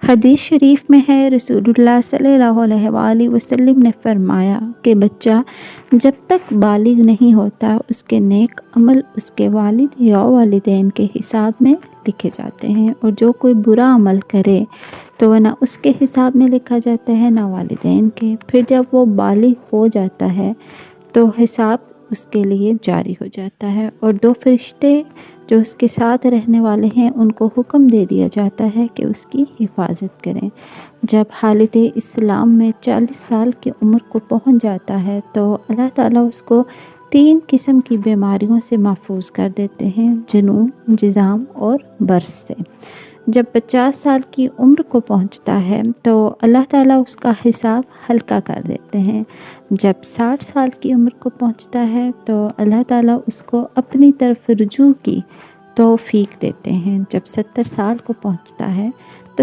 حدیث شریف میں ہے، رسولullah صلی اللہ علیہ وآلہ وسلم نے فرمایا کہ بچہ جب تک بالغ نہیں ہوتا اس کے نیک عمل اس کے والد یا والدین کے حساب میں لکھے جاتے ہیں، اور جو کوئی برا عمل کرے تو نہ اس کے حساب میں لکھا جاتا ہے نہ والدین کے۔ پھر جب وہ بالغ ہو جاتا ہے تو حساب اس کے لیے جاری ہو جاتا ہے، اور دو فرشتے جو اس کے ساتھ رہنے والے ہیں ان کو حکم دے دیا جاتا ہے کہ اس کی حفاظت کریں۔ جب حالت اسلام میں 40 سال کی عمر کو پہنچ جاتا ہے تو اللہ تعالیٰ اس کو 3 قسم کی بیماریوں سے محفوظ کر دیتے ہیں، جنون، جذام اور برص سے۔ جب 50 سال کی عمر کو پہنچتا ہے تو اللہ تعالیٰ اس کا حساب ہلکا کر دیتے ہیں۔ جب 60 سال کی عمر کو پہنچتا ہے تو اللہ تعالیٰ اس کو اپنی طرف رجوع کی توفیق دیتے ہیں۔ جب 70 سال کو پہنچتا ہے